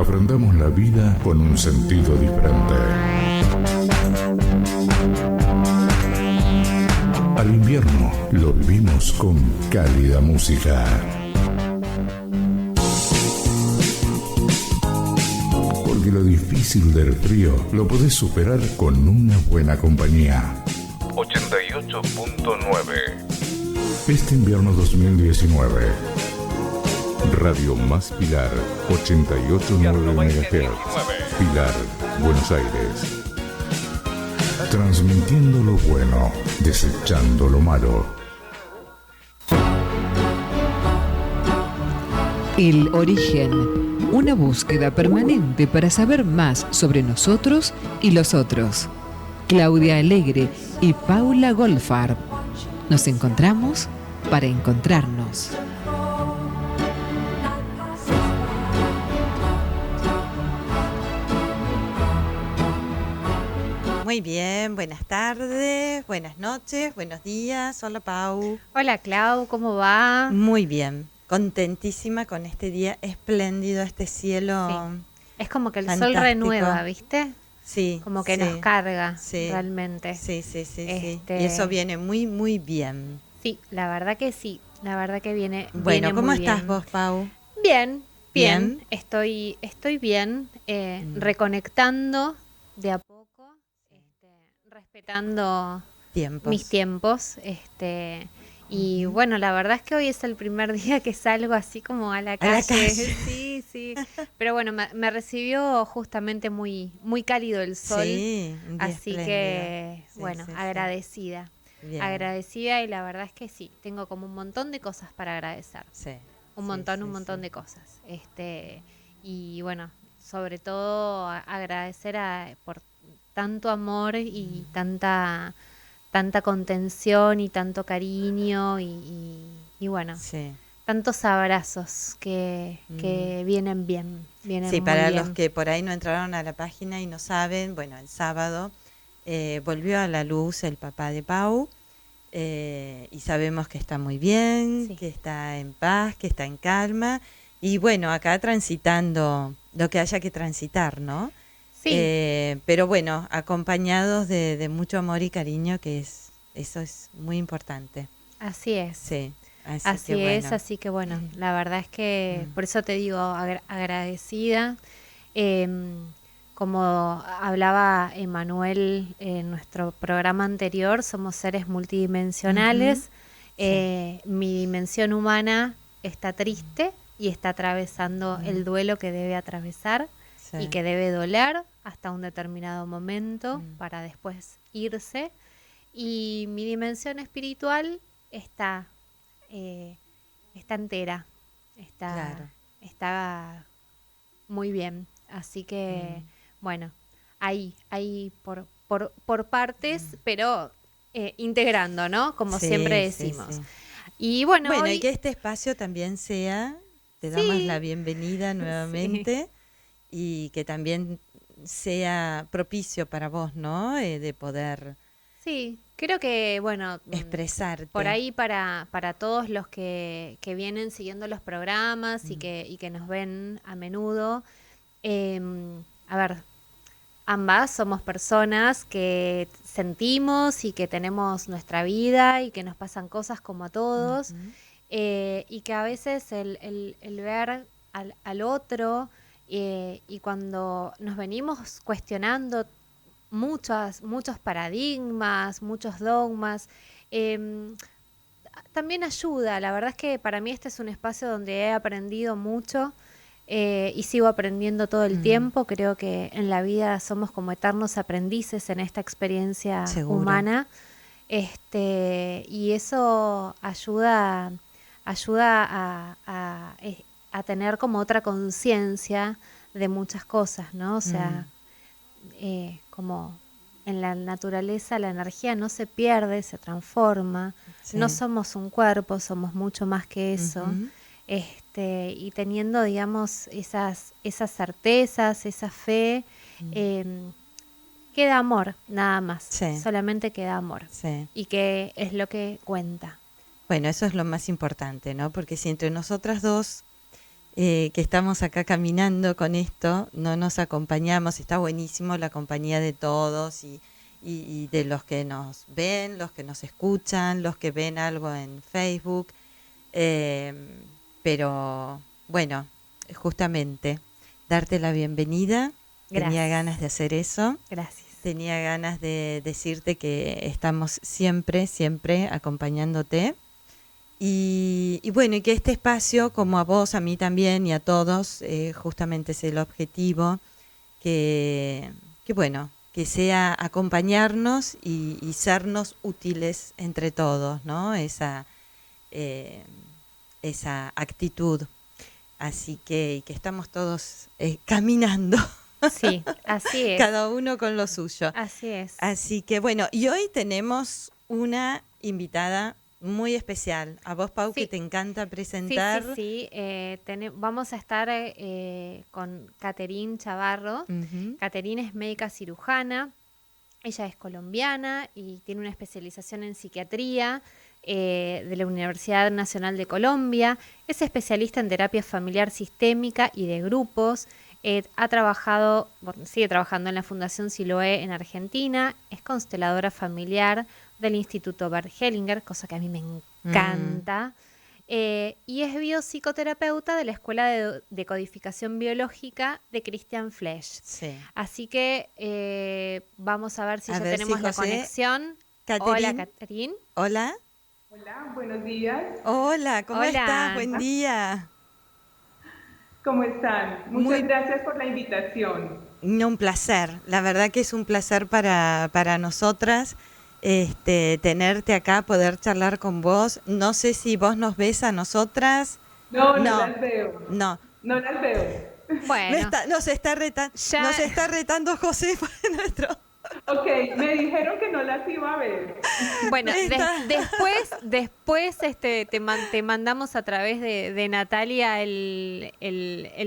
Afrontamos la vida con un sentido diferente. Al invierno lo vivimos con cálida música. Porque lo difícil del frío lo podés superar con una buena compañía. 88.9. Este invierno 2019. Radio Más Pilar, 88.9 MHz. Pilar, Buenos Aires. Transmitiendo lo bueno, desechando lo malo. El origen, una búsqueda permanente para saber más sobre nosotros y los otros. Claudia Alegre y Paula Goldfarb. Nos encontramos para encontrarnos. Muy bien, buenas tardes, buenas noches, buenos días. Hola, Pau. Hola, Clau, ¿cómo va? Muy bien, contentísima con este día espléndido, este cielo. Sí. Es como que el fantástico. sol renueva, ¿viste? Sí. Como que sí, nos carga, sí, realmente. Sí. Y Este- eso viene muy, muy bien. Sí, la verdad que sí, la verdad que viene. Bueno, viene ¿cómo muy estás bien. vos, Pau? Bien. Bien. Estoy bien, reconectando de a poco, respetando Tiempos. mis tiempos, y bueno, la verdad es que hoy es el primer día que salgo así como a la calle. Sí, pero bueno, me recibió justamente muy, muy cálido el sol, Sí, un día así espléndido. que Sí, bueno, sí, sí. agradecida, Bien. agradecida y la verdad es que sí, tengo como un montón de cosas para agradecer, Sí. un Sí, montón sí. de cosas, y bueno, sobre todo agradecer por tanto amor y tanta contención y tanto cariño y bueno, Sí. tantos abrazos que vienen bien, vienen Sí, muy para bien. los que por ahí no entraron a la página y no saben, bueno, el sábado volvió a la luz el papá de Pau y sabemos que está muy bien, Sí. que está en paz, que está en calma y bueno, acá transitando lo que haya que transitar, ¿no? Sí, Pero bueno, acompañados de mucho amor y cariño, eso es muy importante. así es. Sí, Así que es, bueno. así que bueno, la verdad es que por eso te digo agradecida. Como hablaba Emanuel en nuestro programa anterior, somos seres multidimensionales. Mi dimensión humana está triste y está atravesando el duelo que debe atravesar Sí. y que debe doler hasta un determinado momento para después irse. Y mi dimensión espiritual está entera, Claro. está muy bien. Así que, bueno, ahí por partes, pero integrando, ¿no? Como Sí, siempre sí, decimos. sí. Y bueno, Bueno, hoy, y que este espacio también te damos Sí. la bienvenida nuevamente y que también sea propicio para vos, ¿no? De poder sí, creo que, bueno, expresarte. por ahí para todos los que vienen siguiendo los programas y que nos ven a menudo, a ver, ambas somos personas que sentimos y que tenemos nuestra vida y que nos pasan cosas como a todos, y que a veces el ver al otro, y cuando nos venimos cuestionando muchos paradigmas, muchos dogmas, también ayuda. La verdad es que para mí este es un espacio donde he aprendido mucho, y sigo aprendiendo todo el tiempo. Creo que en la vida somos como eternos aprendices en esta experiencia Seguro. humana, y eso ayuda a tener como otra conciencia de muchas cosas, ¿no? O sea, como en la naturaleza la energía no se pierde, se transforma. Sí. No somos un cuerpo, somos mucho más que eso. Y teniendo, digamos, esas certezas, esa fe, queda amor, nada más. Sí. Solamente queda amor. Sí. Y que es lo que cuenta. Bueno, eso es lo más importante, ¿no? Porque si entre nosotras dos que estamos acá caminando con esto, no nos acompañamos, está buenísimo la compañía de todos y de los que nos ven, los que nos escuchan, los que ven algo en Facebook, pero bueno, justamente darte la bienvenida. Gracias. Tenía ganas de hacer eso. Gracias. Tenía ganas de decirte que estamos siempre, siempre acompañándote. Y bueno, y que este espacio, como a vos, a mí también y a todos, justamente es el objetivo, que bueno, que sea acompañarnos y sernos útiles entre todos, ¿no? Esa actitud. Así que estamos todos caminando. Sí, así es. Cada uno con lo suyo. Así es. Así que bueno, y hoy tenemos una invitada muy especial. A vos, Pau, Sí. que te encanta presentar. Sí. Vamos a estar con Caterine Chavarro. Ujú. Caterine es médica cirujana. Ella es colombiana y tiene una especialización en psiquiatría de la Universidad Nacional de Colombia. Es especialista en terapia familiar sistémica y de grupos. Sigue trabajando en la Fundación Siloé en Argentina. Es consteladora familiar del Instituto Bert Hellinger, cosa que a mí me encanta. Y es biopsicoterapeuta de la Escuela de Decodificación Biológica de Christian Flesch. Sí. Así que vamos a ver si A ya ver tenemos si la José- conexión. Caterine. Hola, Caterine. Hola. Hola, buenos días. Hola, ¿cómo Hola. estás? Buen día. ¿Cómo están? Muchas Muy- gracias por la invitación. No, un placer. La verdad que es un placer para nosotras tenerte acá, poder charlar con vos. No sé si vos nos ves a nosotras. No No. las veo. No. No las veo. Bueno, Nos está retando José, nuestro. Ok, me dijeron que no las iba a ver. bueno, Está- después te mandamos a través de Natalia el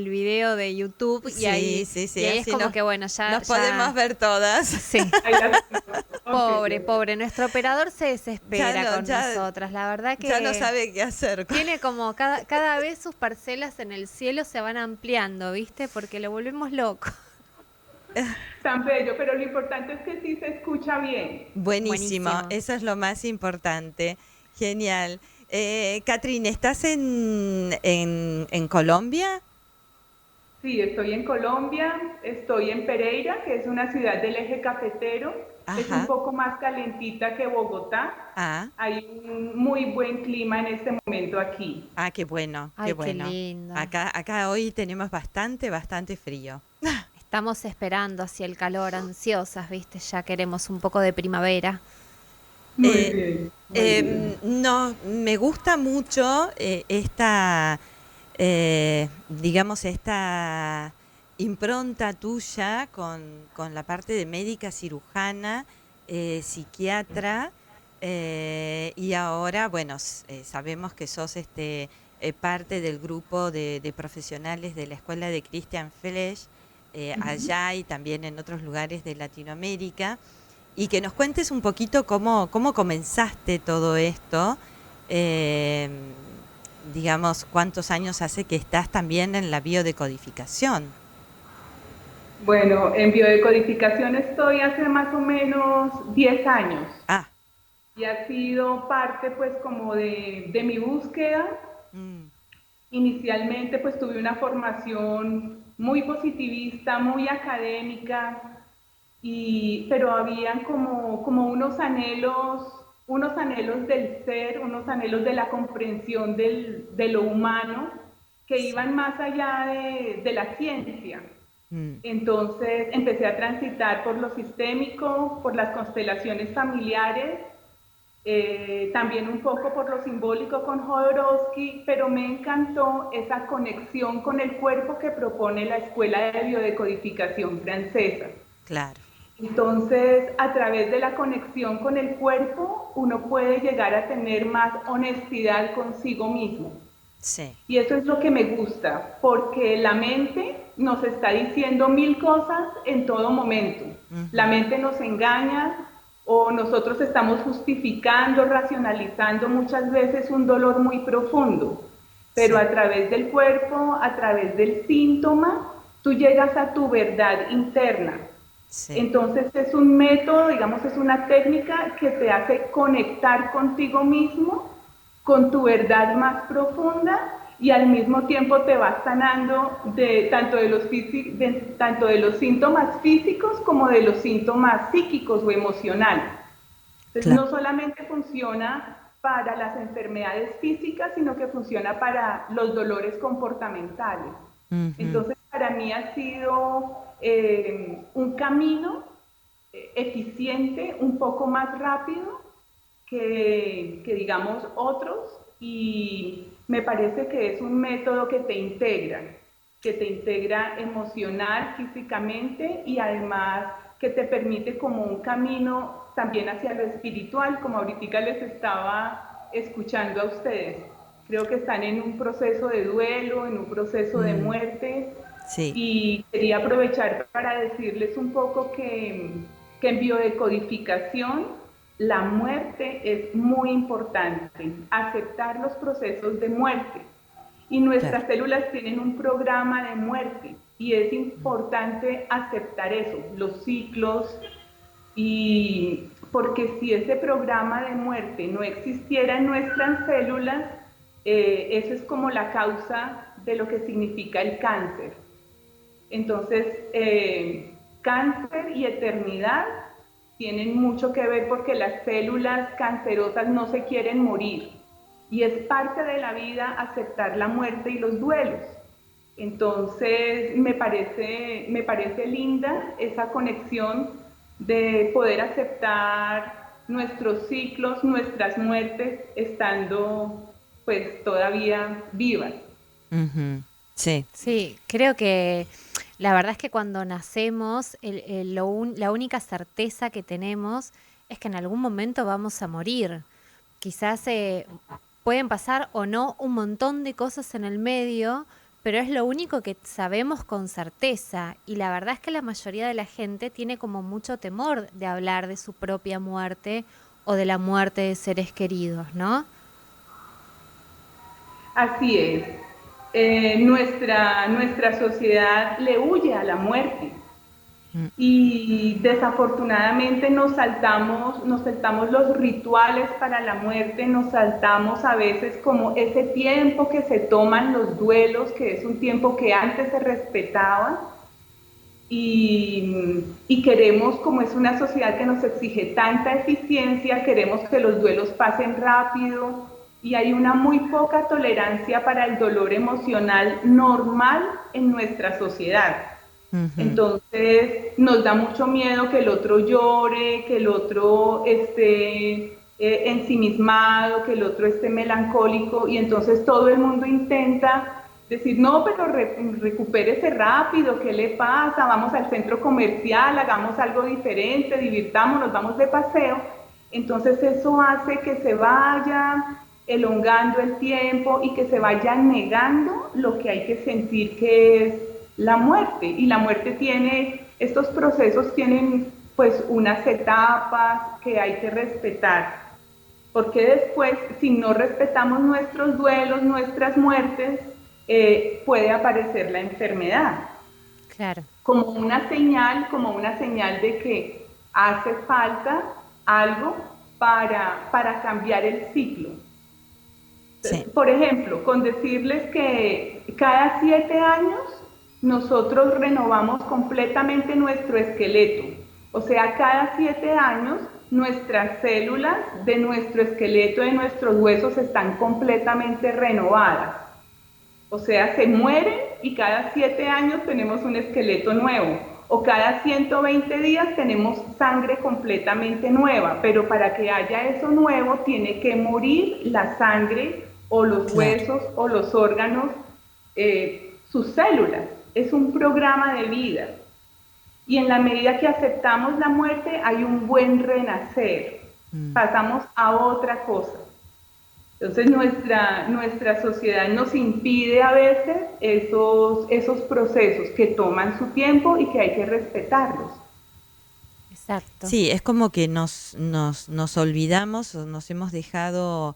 video de YouTube y Sí, ahí, sí, y ahí es así como nos- que bueno, ya Nos podemos ver todas. Sí. Ahí las tengo. Ok. Pobre, nuestro operador se desespera Ya no- con ya- nosotras, la verdad que Ya no sabe qué hacer. tiene como cada vez sus parcelas en el cielo se van ampliando, ¿viste? Porque lo volvemos loco. Tan bello, pero lo importante es que sí se escucha bien. Buenísimo, Buenísimo. eso es lo más importante. Genial. Catrín, ¿estás en Colombia? Sí, estoy en Colombia, estoy en Pereira, que es una ciudad del eje cafetero. Es Ajá. un poco más calentita que Bogotá. Ah, Hay un muy buen clima en este momento aquí. qué bueno, Ay, qué qué bueno. lindo. Acá hoy tenemos bastante frío. Estamos esperando hacia el calor, ansiosas, ¿viste? Ya queremos un poco de primavera. Muy Eh, bien. Muy bien. No, me gusta mucho esta impronta tuya con la parte de médica cirujana, psiquiatra, y ahora, bueno, sabemos que sos parte del grupo de profesionales de la Escuela de Christian Flesch, allá y también en otros lugares de Latinoamérica, y que nos cuentes un poquito cómo comenzaste todo esto, digamos, cuántos años hace que estás también en la biodecodificación. Bueno, en biodecodificación estoy hace más o menos 10 años Ah, y ha sido parte pues como de mi búsqueda. Inicialmente pues tuve una formación muy positivista, muy académica, pero habían como unos anhelos del ser, unos anhelos de la comprensión de lo humano que iban más allá de la ciencia. Entonces empecé a transitar por lo sistémico, por las constelaciones familiares, también un poco por lo simbólico con Jodorowsky, pero me encantó esa conexión con el cuerpo que propone la Escuela de Biodecodificación francesa. claro. Entonces, a través de la conexión con el cuerpo, uno puede llegar a tener más honestidad consigo mismo. Sí. Y eso es lo que me gusta, porque la mente nos está diciendo 1000 cosas en todo momento. La mente nos engaña o nosotros estamos justificando, racionalizando muchas veces un dolor muy profundo. pero Sí. a través del cuerpo, a través del síntoma, tú llegas a tu verdad interna. Sí. Entonces es un método, digamos, es una técnica que te hace conectar contigo mismo, con tu verdad más profunda y al mismo tiempo te va sanando tanto de los síntomas físicos como de los síntomas psíquicos o emocionales. Entonces Claro. no solamente funciona para las enfermedades físicas, sino que funciona para los dolores comportamentales. Ujú. Entonces, para mí ha sido un camino eficiente, un poco más rápido que digamos otros, y me parece que es un método que te integra emocional, físicamente y además que te permite como un camino también hacia lo espiritual, como ahorita les estaba escuchando a ustedes. Creo que están en un proceso de duelo, en un proceso de Mm. muerte, Sí. y quería aprovechar para decirles un poco que en biodecodificación la muerte es muy importante, aceptar los procesos de muerte. Y Claro. nuestras células tienen un programa de muerte y es importante aceptar eso, los ciclos, y porque si ese programa de muerte no existiera en nuestras células, eso es como la causa de lo que significa el cáncer. Entonces, cáncer y eternidad tienen mucho que ver porque las células cancerosas no se quieren morir y es parte de la vida aceptar la muerte y los duelos. Entonces, me parece linda esa conexión de poder aceptar nuestros ciclos, nuestras muertes, estando pues todavía vivas. Ujú. Sí. Sí, creo que la verdad es que cuando nacemos, la única certeza que tenemos es que en algún momento vamos a morir. Quizás pueden pasar o no un montón de cosas en el medio, pero es lo único que sabemos con certeza. Y la verdad es que la mayoría de la gente tiene como mucho temor de hablar de su propia muerte o de la muerte de seres queridos, ¿no? Así es. Nuestra sociedad le huye a la muerte Mm. y desafortunadamente nos saltamos los rituales para la muerte, nos saltamos a veces como ese tiempo que se toman los duelos, que es un tiempo que antes se respetaba, y queremos, como es una sociedad que nos exige tanta eficiencia, queremos que los duelos pasen rápido y hay una muy poca tolerancia para el dolor emocional normal en nuestra sociedad. Ujú. Entonces nos da mucho miedo que el otro llore, que el otro esté ensimismado, que el otro esté melancólico, y entonces todo el mundo intenta decir, no, pero recupérese rápido, ¿qué le pasa? Vamos al centro comercial, hagamos algo diferente, divirtámonos, vamos de paseo. Entonces eso hace que se vaya elongando el tiempo y que se vaya negando lo que hay que sentir, que es la muerte. Y la muerte estos procesos tienen pues unas etapas que hay que respetar, porque después, si no respetamos nuestros duelos, nuestras muertes, puede aparecer la enfermedad Claro. como una señal de que hace falta algo para cambiar el ciclo. Sí. Por ejemplo, con decirles que cada 7 años nosotros renovamos completamente nuestro esqueleto. O sea, cada 7 años nuestras células de nuestro esqueleto, de nuestros huesos, están completamente renovadas. O sea, se mueren y cada 7 años tenemos un esqueleto nuevo. O cada 120 días tenemos sangre completamente nueva. Pero para que haya eso nuevo, tiene que morir la sangre o los Claro. huesos o los órganos, sus células. Es un programa de vida. Y en la medida que aceptamos la muerte, hay un buen renacer. Mm. Pasamos a otra cosa. Entonces nuestra sociedad nos impide a veces esos procesos que toman su tiempo y que hay que respetarlos. Exacto. Sí, es como que nos olvidamos o nos hemos dejado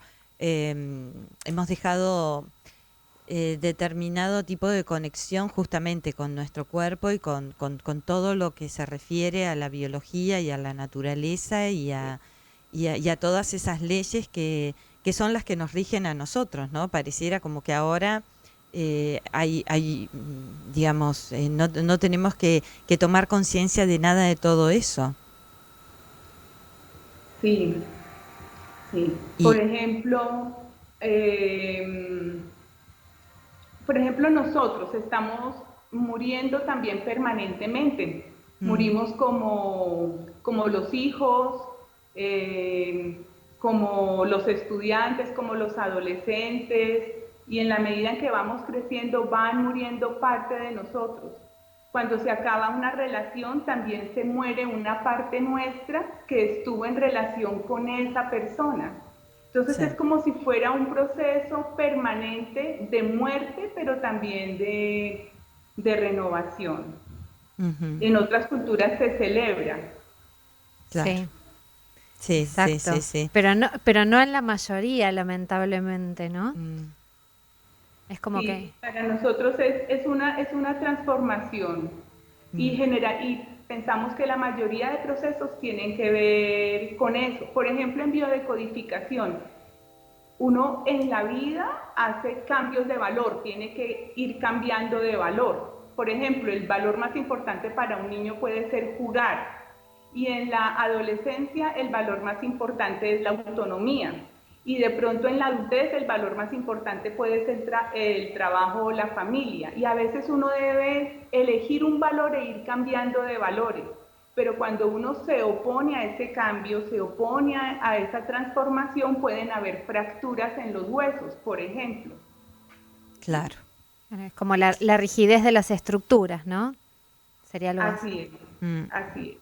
determinado tipo de conexión justamente con nuestro cuerpo y con todo lo que se refiere a la biología y a la naturaleza y a todas esas leyes que son las que nos rigen a nosotros, ¿no? Pareciera como que ahora digamos, no tenemos que tomar conciencia de nada de todo eso. Sí, sí. Por ejemplo, nosotros estamos muriendo también permanentemente. Morimos como los hijos, como los estudiantes, como los adolescentes, y en la medida en que vamos creciendo van muriendo parte de nosotros. Cuando se acaba una relación, también se muere una parte nuestra que estuvo en relación con esa persona. Entonces es como si fuera un proceso permanente de muerte, pero también de renovación. En otras culturas se celebra. Claro. Sí. Sí, exacto. Sí. Pero no en la mayoría, lamentablemente, ¿no? Es como que... Para nosotros es una transformación y pensamos que la mayoría de procesos tienen que ver con eso. Por ejemplo, en biodecodificación, uno en la vida hace cambios de valor, tiene que ir cambiando de valor. Por ejemplo, el valor más importante para un niño puede ser jugar, y en la adolescencia el valor más importante es la autonomía. Y de pronto en la adultez el valor más importante puede ser el trabajo o la familia. Y a veces uno debe elegir un valor e ir cambiando de valores. Pero cuando uno se opone a ese cambio, se opone a esa transformación, pueden haber fracturas en los huesos, por ejemplo. Claro. Es como la rigidez de las estructuras, ¿no? Sería algo así. Así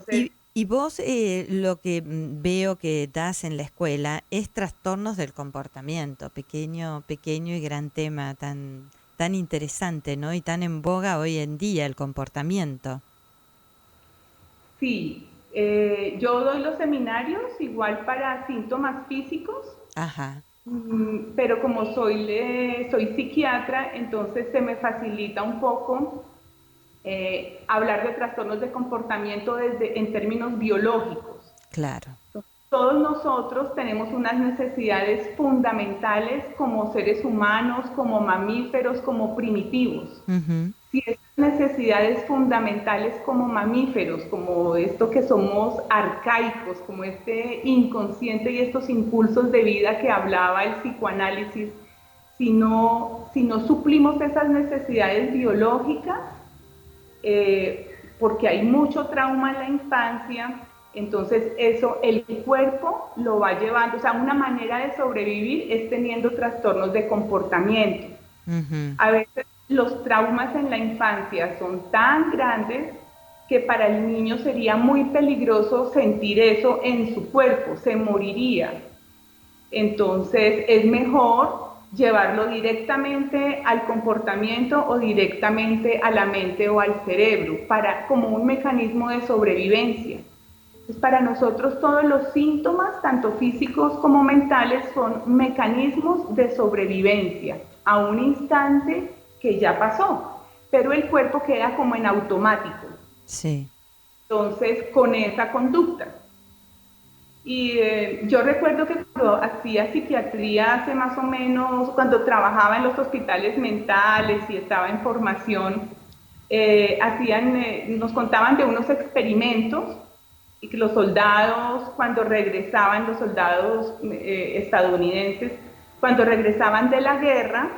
es. Y vos lo que veo que das en la escuela es trastornos del comportamiento, pequeño y gran tema, tan interesante, ¿no? Y tan en boga hoy en día el comportamiento. Sí, yo doy los seminarios igual para síntomas físicos. Ajá. Pero como soy psiquiatra, entonces se me facilita un poco hablar de trastornos de comportamiento en términos biológicos. Claro. Todos nosotros tenemos unas necesidades fundamentales como seres humanos, como mamíferos, como primitivos. Si esas necesidades fundamentales como mamíferos, como esto que somos arcaicos, como este inconsciente y estos impulsos de vida que hablaba el psicoanálisis, si no suplimos esas necesidades biológicas, porque hay mucho trauma en la infancia, entonces eso el cuerpo lo va llevando, o sea, una manera de sobrevivir es teniendo trastornos de comportamiento. A veces los traumas en la infancia son tan grandes que para el niño sería muy peligroso sentir eso en su cuerpo, se moriría. Entonces es mejor llevarlo directamente al comportamiento o directamente a la mente o al cerebro, como un mecanismo de sobrevivencia. Entonces, para nosotros todos los síntomas, tanto físicos como mentales, son mecanismos de sobrevivencia a un instante que ya pasó, pero el cuerpo queda como en automático. Sí. Entonces, con esa conducta. Y yo recuerdo que cuando hacía psiquiatría hace más o menos, cuando trabajaba en los hospitales mentales y estaba en formación, nos contaban de unos experimentos y que los soldados, cuando regresaban, los soldados estadounidenses, cuando regresaban de la guerra,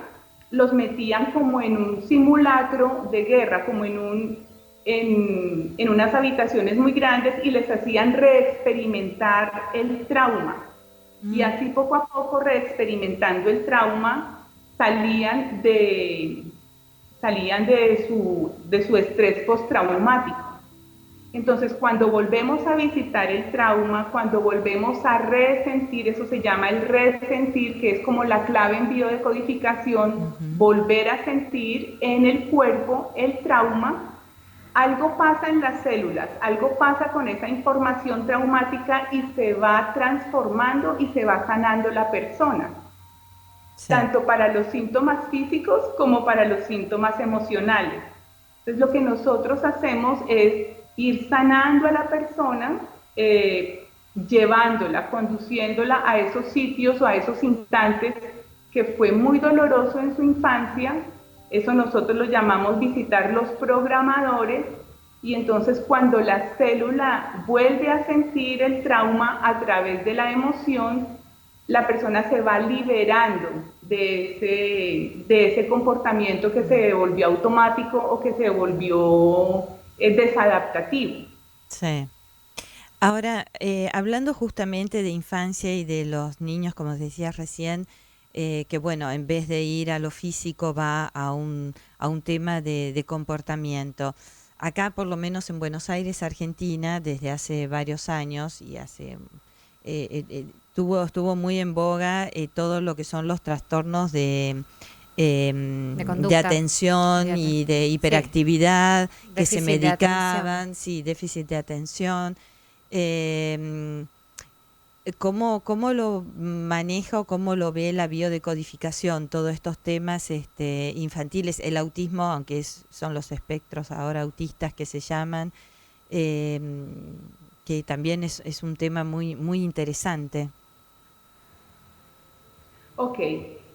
los metían como en un simulacro de guerra, como en unas habitaciones muy grandes y les hacían reexperimentar el trauma. Y así poco a poco, reexperimentando el trauma, salían de su estrés postraumático. Entonces, cuando volvemos a visitar el trauma, cuando volvemos a resentir, eso se llama el resentir, que es como la clave en biodecodificación, volver a sentir en el cuerpo el trauma. Algo pasa en las células, algo pasa con esa información traumática y se va transformando y se va sanando la persona. tanto para los síntomas físicos como para los síntomas emocionales. Entonces lo que nosotros hacemos es ir sanando a la persona, llevándola, conduciéndola a esos sitios o a esos instantes que fue muy doloroso en su infancia. Eso nosotros lo llamamos visitar los programadores, y entonces cuando la célula vuelve a sentir el trauma a través de la emoción, la persona se va liberando de ese comportamiento que se volvió automático o que se volvió desadaptativo. Sí. Ahora, hablando justamente de infancia y de los niños, como decías recién, que bueno, en vez de ir a lo físico va a un tema de comportamiento. Acá, por lo menos en Buenos Aires, Argentina, desde hace varios años y estuvo muy en boga todo lo que son los trastornos de atención y de hiperactividad, sí, que se medicaban, sí, déficit de atención. ¿Cómo lo maneja o cómo lo ve la biodecodificación, todos estos temas infantiles, el autismo, aunque son los espectros ahora autistas que se llaman, que también es un tema muy, muy interesante? Ok,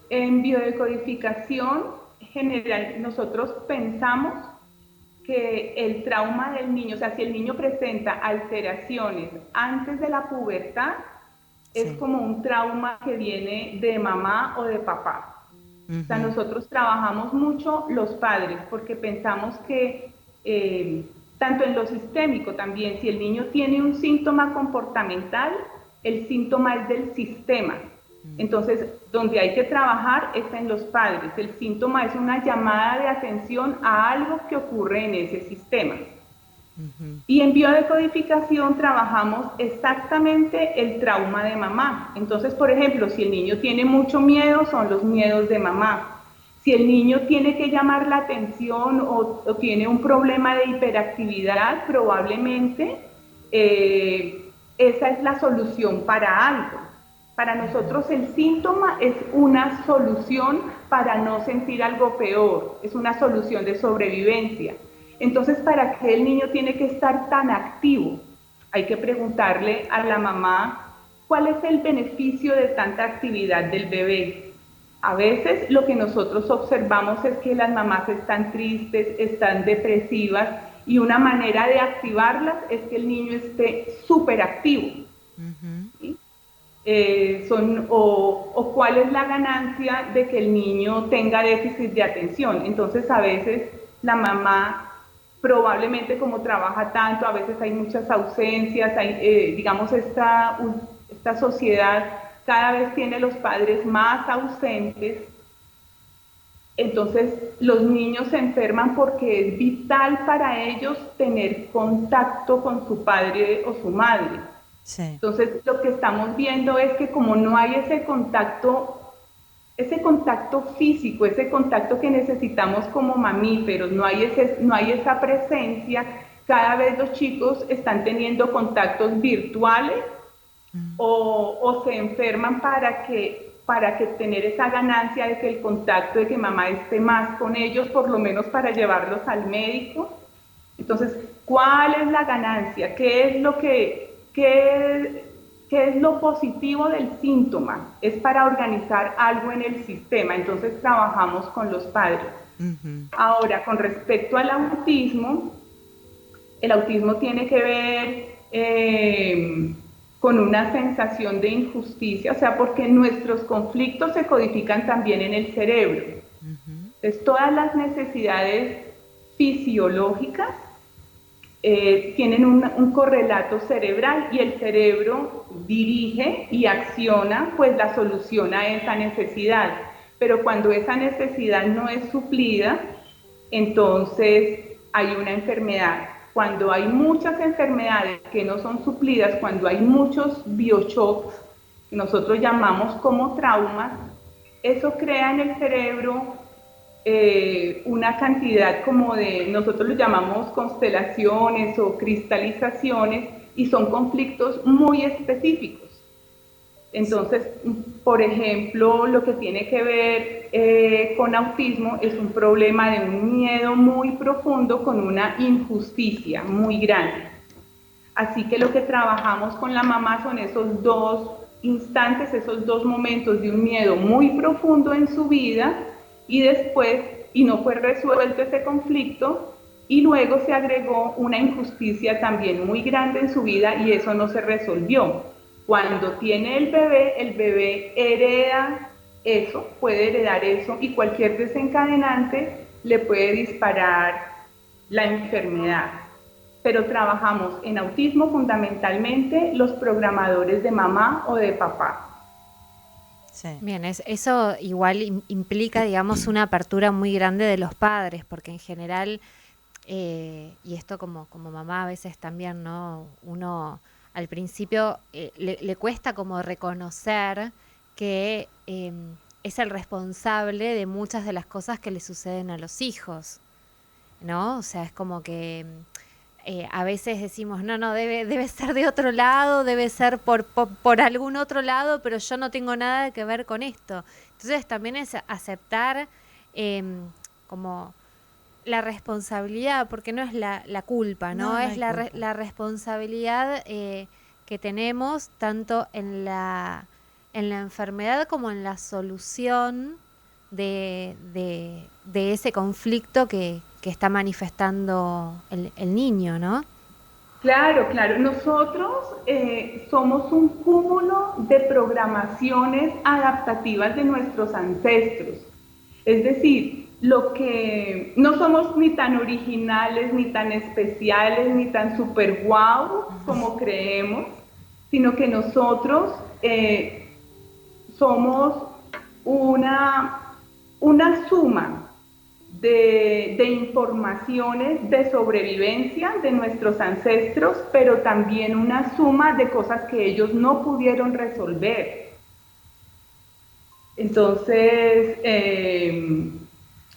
en biodecodificación general nosotros pensamos que el trauma del niño, o sea, si el niño presenta alteraciones antes de la pubertad, sí, es como un trauma que viene de mamá o de papá. O sea, nosotros trabajamos mucho los padres porque pensamos que tanto en lo sistémico también, si el niño tiene un síntoma comportamental, el síntoma es del sistema. Entonces, donde hay que trabajar es en los padres. El síntoma es una llamada de atención a algo que ocurre en ese sistema. Y en biodecodificación trabajamos exactamente el trauma de mamá. Entonces, por ejemplo, si el niño tiene mucho miedo, son los miedos de mamá. Si el niño tiene que llamar la atención o tiene un problema de hiperactividad, probablemente esa es la solución para algo. Para nosotros el síntoma es una solución para no sentir algo peor, es una solución de sobrevivencia. Entonces, ¿para qué el niño tiene que estar tan activo? Hay que preguntarle a la mamá cuál es el beneficio de tanta actividad del bebé. A veces lo que nosotros observamos es que las mamás están tristes, están depresivas, y una manera de activarlas es que el niño esté súper activo. ¿Sí? O cuál es la ganancia de que el niño tenga déficit de atención. Entonces a veces la mamá, probablemente como trabaja tanto, a veces hay muchas ausencias, digamos esta sociedad cada vez tiene los padres más ausentes, entonces los niños se enferman porque es vital para ellos tener contacto con su padre o su madre. Sí. Entonces lo que estamos viendo es que como no hay ese contacto físico, ese contacto que necesitamos como mamíferos, no hay esa presencia, cada vez los chicos están teniendo contactos virtuales o se enferman para que tener esa ganancia de que el contacto, de que mamá esté más con ellos, por lo menos para llevarlos al médico. Entonces, ¿cuál es la ganancia? ¿Qué es lo positivo del síntoma? Es para organizar algo en el sistema, entonces trabajamos con los padres. Ahora, con respecto al autismo, el autismo tiene que ver con una sensación de injusticia, o sea, porque nuestros conflictos se codifican también en el cerebro. Entonces, todas las necesidades fisiológicas tienen un correlato cerebral, y el cerebro dirige y acciona pues la solución a esa necesidad. Pero cuando esa necesidad no es suplida, entonces hay una enfermedad. Cuando hay muchas enfermedades que no son suplidas, cuando hay muchos bioshocks, que nosotros llamamos como traumas, eso crea en el cerebro una cantidad como nosotros lo llamamos constelaciones o cristalizaciones, y son conflictos muy específicos. Entonces, por ejemplo, lo que tiene que ver con autismo es un problema de un miedo muy profundo con una injusticia muy grande. Así que lo que trabajamos con la mamá son esos dos instantes, esos dos momentos de un miedo muy profundo en su vida y después, y no fue resuelto ese conflicto, y luego se agregó una injusticia también muy grande en su vida y eso no se resolvió. Cuando tiene el bebé hereda eso, puede heredar eso y cualquier desencadenante le puede disparar la enfermedad. Pero trabajamos en autismo fundamentalmente los programadores de mamá o de papá. Sí. Bien, eso igual implica, digamos, una apertura muy grande de los padres, porque en general, y esto como mamá a veces también, ¿no? Uno al principio le cuesta como reconocer que es el responsable de muchas de las cosas que le suceden a los hijos, ¿no? O sea, es como que a veces decimos, no, debe ser de otro lado, debe ser por algún otro lado, pero yo no tengo nada que ver con esto. Entonces también es aceptar como la responsabilidad, porque no es la culpa, ¿no? No Es hay culpa. la responsabilidad que tenemos tanto en la enfermedad como en la solución de ese conflicto que está manifestando el niño, ¿no? Claro, claro. Nosotros somos un cúmulo de programaciones adaptativas de nuestros ancestros. Es decir, lo que no somos ni tan originales, ni tan especiales, ni tan super guau como creemos, sino que nosotros somos una suma de informaciones de sobrevivencia de nuestros ancestros, pero también una suma de cosas que ellos no pudieron resolver. Entonces,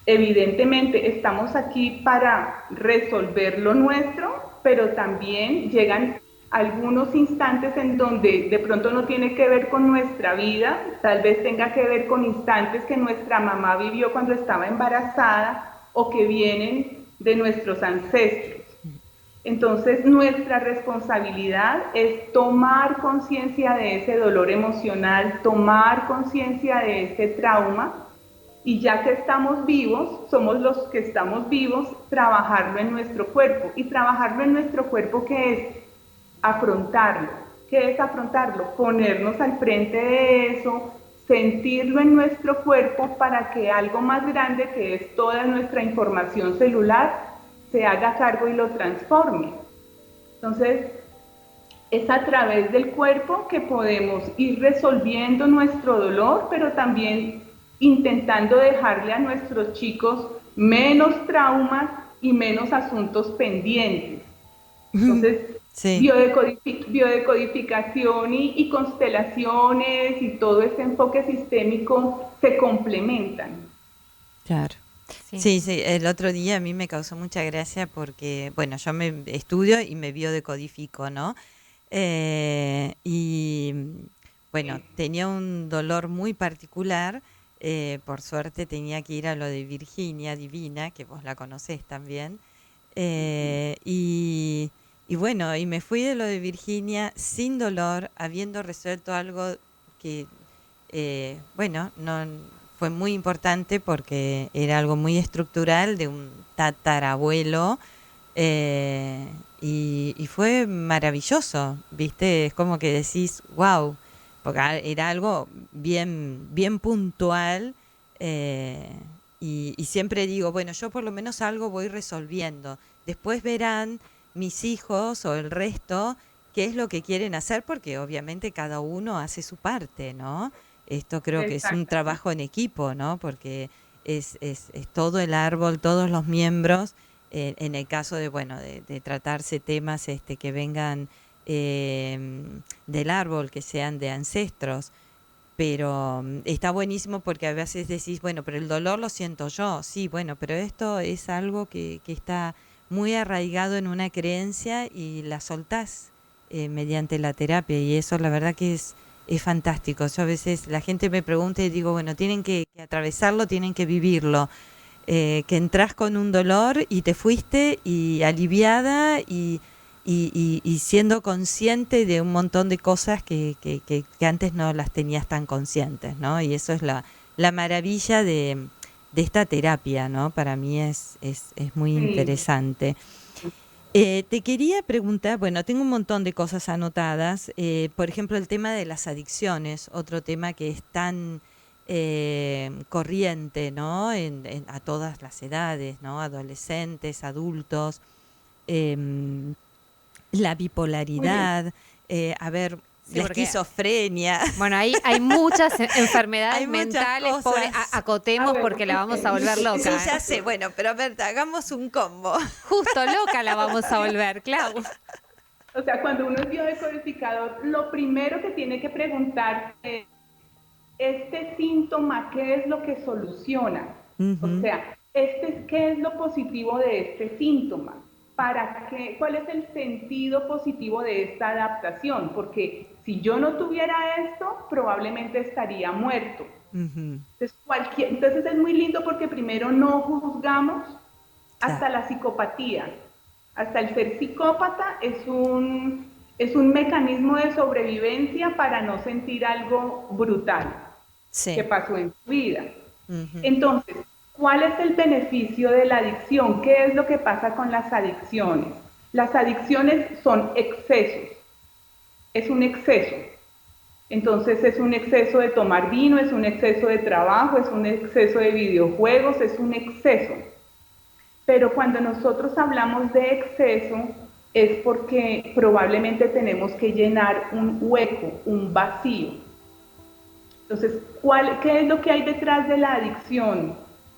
evidentemente estamos aquí para resolver lo nuestro, pero también llegan algunos instantes en donde de pronto no tiene que ver con nuestra vida, tal vez tenga que ver con instantes que nuestra mamá vivió cuando estaba embarazada o que vienen de nuestros ancestros. Entonces, nuestra responsabilidad es tomar conciencia de ese dolor emocional, tomar conciencia de ese trauma, y ya que estamos vivos, somos los que estamos vivos, trabajarlo en nuestro cuerpo. Y trabajarlo en nuestro cuerpo, ¿qué es? Afrontarlo. ¿Qué es afrontarlo? Ponernos al frente de eso, sentirlo en nuestro cuerpo para que algo más grande, que es toda nuestra información celular, se haga cargo y lo transforme. Entonces, es a través del cuerpo que podemos ir resolviendo nuestro dolor, pero también intentando dejarle a nuestros chicos menos traumas y menos asuntos pendientes. Entonces, sí. Biodecodificación y constelaciones y todo este enfoque sistémico se complementan. Claro. Sí, el otro día a mí me causó mucha gracia porque, bueno, yo me estudio y me biodecodifico, ¿no? Y, bueno, tenía un dolor muy particular, por suerte tenía que ir a lo de Virginia Divina, que vos la conocés también, y bueno, y me fui de lo de Virginia sin dolor, habiendo resuelto algo que, bueno, no fue muy importante porque era algo muy estructural de un tatarabuelo, y fue maravilloso, ¿viste? Es como que decís, wow, porque era algo bien puntual, y siempre digo, bueno, yo por lo menos algo voy resolviendo. Después verán mis hijos o el resto qué es lo que quieren hacer, porque obviamente cada uno hace su parte, ¿no? Esto creo que es un trabajo en equipo, ¿no? Porque es todo el árbol, todos los miembros, en el caso de, bueno, de tratarse temas que vengan del árbol, que sean de ancestros. Pero está buenísimo porque a veces decís, bueno, pero el dolor lo siento yo. Sí, bueno, pero esto es algo que está muy arraigado en una creencia y la soltás mediante la terapia, y eso la verdad que es fantástico. Yo a veces la gente me pregunta y digo, bueno, tienen que atravesarlo, tienen que vivirlo. Que entras con un dolor y te fuiste y aliviada y siendo consciente de un montón de cosas que antes no las tenías tan conscientes, ¿no? Y eso es la maravilla de esta terapia, ¿no? Para mí es muy interesante. Te quería preguntar, bueno, tengo un montón de cosas anotadas, por ejemplo, el tema de las adicciones, otro tema que es tan corriente, ¿no? A todas las edades, ¿no? Adolescentes, adultos, la bipolaridad, a ver, Sí, la porque, esquizofrenia. bueno, hay muchas enfermedades Hay muchas mentales, cosas. pobre, acotemos A ver, porque la vamos a volver loca. Sí, ya sé, bueno, pero a ver, hagamos un combo. Justo loca la vamos a volver, Clau. O sea, cuando uno es biodecodificador, lo primero que tiene que preguntar es, este síntoma, ¿qué es lo que soluciona? O sea, ¿qué es lo positivo de este síntoma? ¿Para qué? ¿Cuál es el sentido positivo de esta adaptación? Porque si yo no tuviera esto, probablemente estaría muerto. Entonces, entonces es muy lindo porque primero no juzgamos hasta la psicopatía. Hasta el ser psicópata es un mecanismo de sobrevivencia para no sentir algo brutal que pasó en su vida. Entonces, ¿cuál es el beneficio de la adicción? ¿Qué es lo que pasa con las adicciones? Las adicciones son excesos. Es un exceso. Entonces es un exceso de tomar vino, es un exceso de trabajo, es un exceso de videojuegos, es un exceso. Pero cuando nosotros hablamos de exceso es porque probablemente tenemos que llenar un hueco, un vacío. Entonces, ¿qué es lo que hay detrás de la adicción?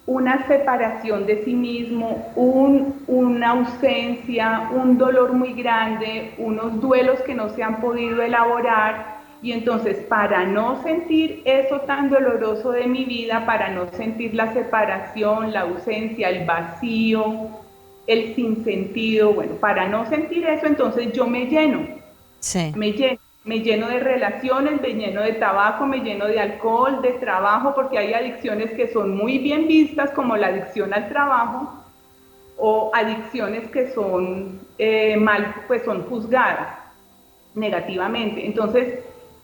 Una separación de sí mismo, una ausencia, un dolor muy grande, unos duelos que no se han podido elaborar. Y entonces, para no sentir eso tan doloroso de mi vida, para no sentir la separación, la ausencia, el vacío, el sinsentido, bueno, para no sentir eso, entonces yo me lleno. Me lleno de relaciones, me lleno de tabaco, me lleno de alcohol, de trabajo, porque hay adicciones que son muy bien vistas, como la adicción al trabajo, o adicciones que son son juzgadas negativamente. Entonces,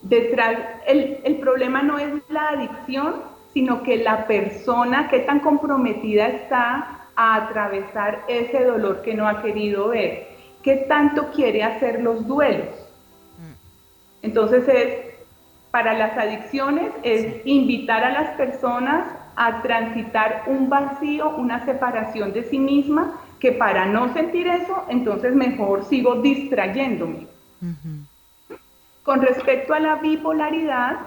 el problema no es la adicción, sino que la persona, qué tan comprometida está a atravesar ese dolor que no ha querido ver, qué tanto quiere hacer los duelos. Entonces para las adicciones es invitar a las personas a transitar un vacío, una separación de sí misma, que para no sentir eso, entonces mejor sigo distrayéndome. Con respecto a la bipolaridad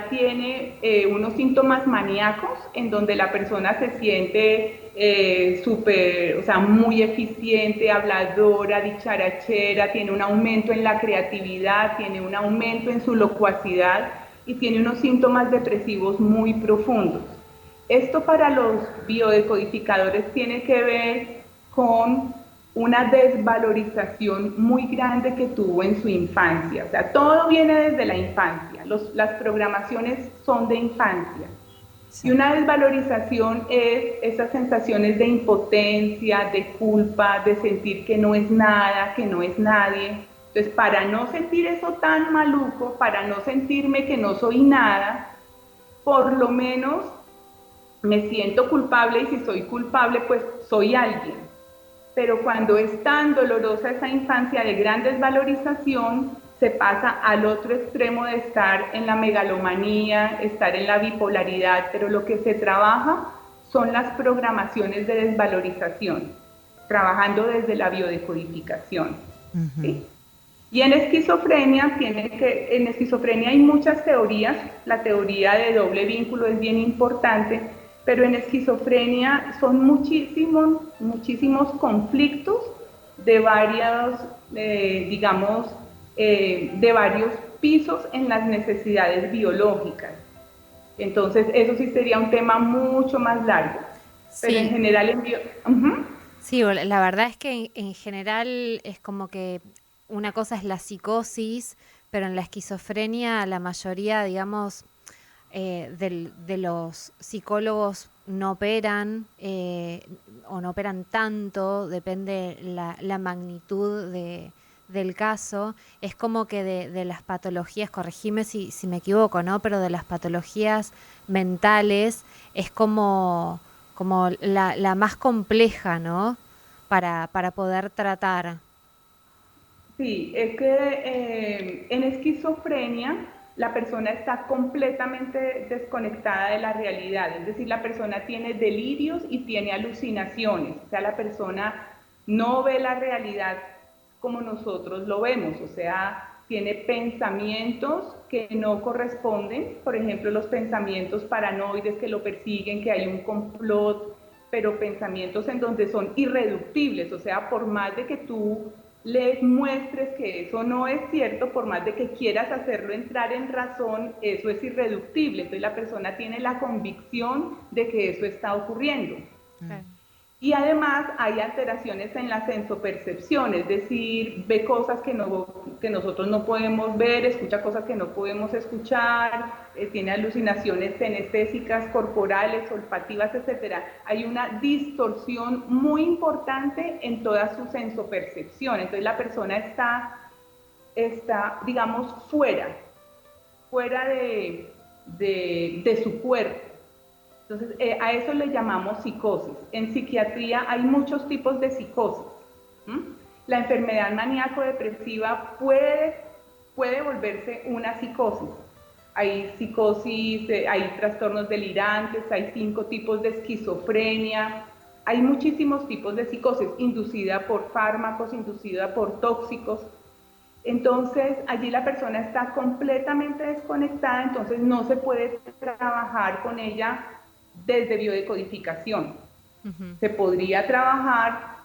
tiene unos síntomas maníacos en donde la persona se siente muy eficiente, habladora, dicharachera, tiene un aumento en la creatividad, tiene un aumento en su locuacidad y tiene unos síntomas depresivos muy profundos. Esto para los biodecodificadores tiene que ver con una desvalorización muy grande que tuvo en su infancia. O sea, todo viene desde la infancia. Las programaciones son de infancia. Y una desvalorización es esas sensaciones de impotencia, de culpa, de sentir que no es nada, que no es nadie. Entonces, para no sentir eso tan maluco, para no sentirme que no soy nada, por lo menos me siento culpable, y si soy culpable, pues soy alguien. Pero cuando es tan dolorosa esa infancia de gran desvalorización, se pasa al otro extremo de estar en la megalomanía, estar en la bipolaridad, pero lo que se trabaja son las programaciones de desvalorización, trabajando desde la biodecodificación. ¿Sí? Y en esquizofrenia hay muchas teorías. La teoría de doble vínculo es bien importante, pero en esquizofrenia son muchísimos conflictos de varios, de varios pisos en las necesidades biológicas. Entonces, eso sí sería un tema mucho más largo. Pero en general Sí, la verdad es que en general es como que una cosa es la psicosis, pero en la esquizofrenia la mayoría, digamos, de los psicólogos no operan o no operan tanto, depende la magnitud del caso. Es como que de las patologías, corregime si me equivoco, ¿no? Pero de las patologías mentales es como la más compleja, ¿no? Para poder tratar. Sí, es que en esquizofrenia la persona está completamente desconectada de la realidad, es decir, la persona tiene delirios y tiene alucinaciones, o sea, la persona no ve la realidad como nosotros lo vemos, o sea, tiene pensamientos que no corresponden, por ejemplo, los pensamientos paranoides que lo persiguen, que hay un complot, pero pensamientos en donde son irreductibles, o sea, por más de que tú les muestres que eso no es cierto, por más de que quieras hacerlo entrar en razón, eso es irreductible. Entonces la persona tiene la convicción de que eso está ocurriendo. Claro. Y además hay alteraciones en la sensopercepción, es decir, ve cosas que nosotros no podemos ver, escucha cosas que no podemos escuchar, tiene alucinaciones senestésicas, corporales, olfativas, etc. Hay una distorsión muy importante en toda su sensopercepción, entonces la persona está digamos, fuera de su cuerpo. Entonces, a eso le llamamos psicosis. En psiquiatría hay muchos tipos de psicosis. La enfermedad maníaco-depresiva puede volverse una psicosis. Hay psicosis, hay trastornos delirantes, hay 5 tipos de esquizofrenia, hay muchísimos tipos de psicosis, inducida por fármacos, inducida por tóxicos. Entonces, allí la persona está completamente desconectada, entonces no se puede trabajar con ella desde biodecodificación. Se podría trabajar,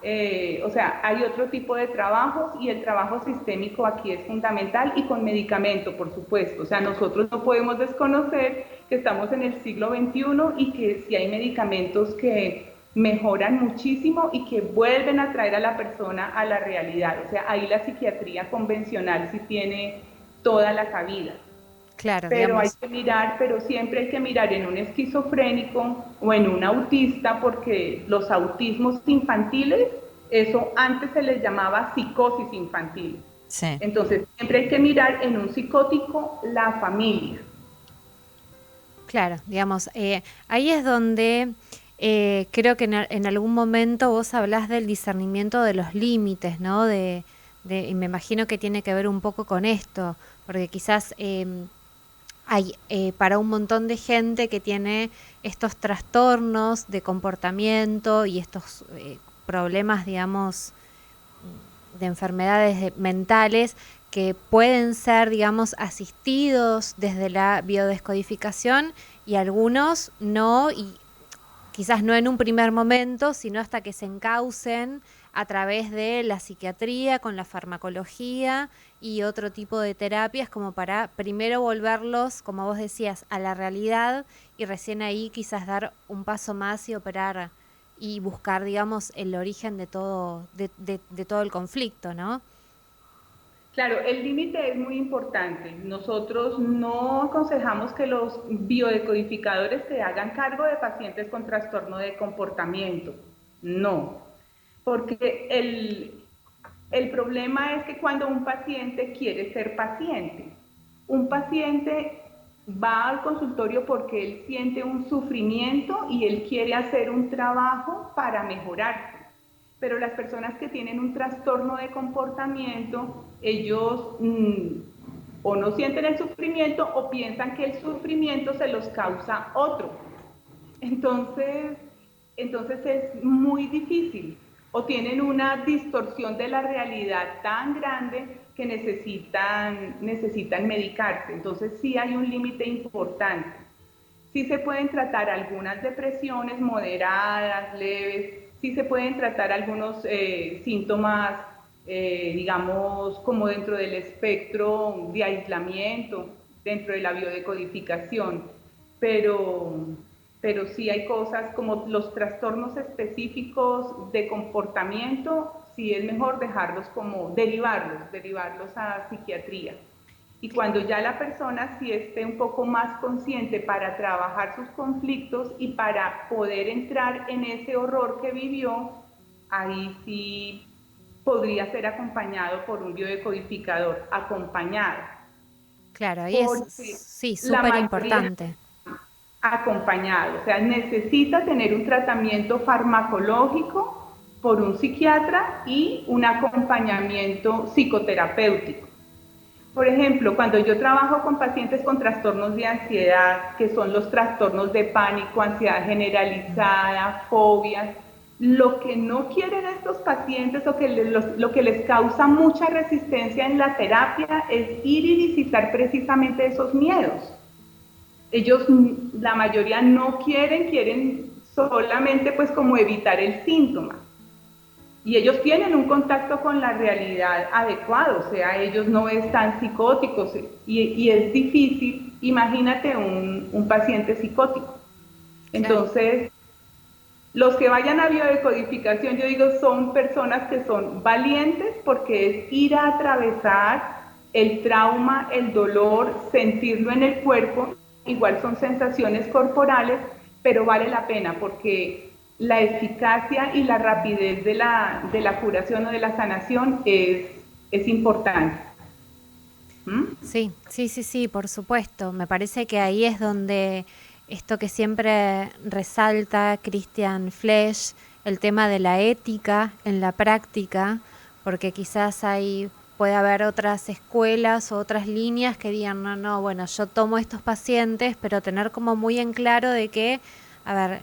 o sea, hay otro tipo de trabajos y el trabajo sistémico aquí es fundamental y con medicamento, por supuesto. O sea, nosotros no podemos desconocer que estamos en el siglo XXI y que sí hay medicamentos que mejoran muchísimo y que vuelven a traer a la persona a la realidad. O sea, ahí la psiquiatría convencional sí tiene toda la cabida. Claro, Pero digamos. hay que mirar, pero siempre hay que mirar en un esquizofrénico o en un autista, porque los autismos infantiles, eso antes se les llamaba psicosis infantil. Sí. Entonces, siempre hay que mirar en un psicótico la familia. Claro, digamos, ahí es donde creo que en algún momento vos hablás del discernimiento de los límites, ¿no? Y me imagino que tiene que ver un poco con esto, porque quizás hay para un montón de gente que tiene estos trastornos de comportamiento y estos problemas, digamos, de enfermedades mentales que pueden ser, digamos, asistidos desde la biodescodificación y algunos no, y quizás no en un primer momento, sino hasta que se encaucen a través de la psiquiatría, con la farmacología y otro tipo de terapias, como para primero volverlos, como vos decías, a la realidad y recién ahí quizás dar un paso más y operar y buscar, digamos, el origen de todo el conflicto, ¿no? Claro, el límite es muy importante. Nosotros no aconsejamos que los biodecodificadores se hagan cargo de pacientes con trastorno de comportamiento. No, porque el problema es que cuando un paciente quiere ser paciente, un paciente va al consultorio porque él siente un sufrimiento y él quiere hacer un trabajo para mejorarse. Pero las personas que tienen un trastorno de comportamiento, ellos o no sienten el sufrimiento o piensan que el sufrimiento se los causa otro. Entonces es muy difícil, o tienen una distorsión de la realidad tan grande que necesitan medicarse. Entonces sí hay un límite importante. Sí se pueden tratar algunas depresiones moderadas, leves, sí se pueden tratar algunos síntomas, digamos, como dentro del espectro de aislamiento, dentro de la biodecodificación, pero sí hay cosas como los trastornos específicos de comportamiento, sí es mejor dejarlos como derivarlos a psiquiatría. Y cuando ya la persona sí esté un poco más consciente para trabajar sus conflictos y para poder entrar en ese horror que vivió, ahí sí podría ser acompañado por un biodecodificador, acompañado. Claro, ahí es, Porque sí, la súper mayoría importante. acompañado, o sea, necesita tener un tratamiento farmacológico por un psiquiatra y un acompañamiento psicoterapéutico. Por ejemplo, cuando yo trabajo con pacientes con trastornos de ansiedad, que son los trastornos de pánico, ansiedad generalizada, fobias, lo que no quieren estos pacientes o lo que les causa mucha resistencia en la terapia es ir y visitar precisamente esos miedos. Ellos, la mayoría no quieren solamente pues como evitar el síntoma. Y ellos tienen un contacto con la realidad adecuado, o sea, ellos no están psicóticos y es difícil, imagínate un paciente psicótico. Entonces, los que vayan a biodecodificación, yo digo, son personas que son valientes porque es ir a atravesar el trauma, el dolor, sentirlo en el cuerpo, igual son sensaciones corporales, pero vale la pena porque la eficacia y la rapidez de la curación o de la sanación es importante. Sí, sí, por supuesto. Me parece que ahí es donde esto que siempre resalta Christian Flesch, el tema de la ética en la práctica, porque quizás puede haber otras escuelas o otras líneas que digan, no, bueno, yo tomo estos pacientes, pero tener como muy en claro de que, a ver,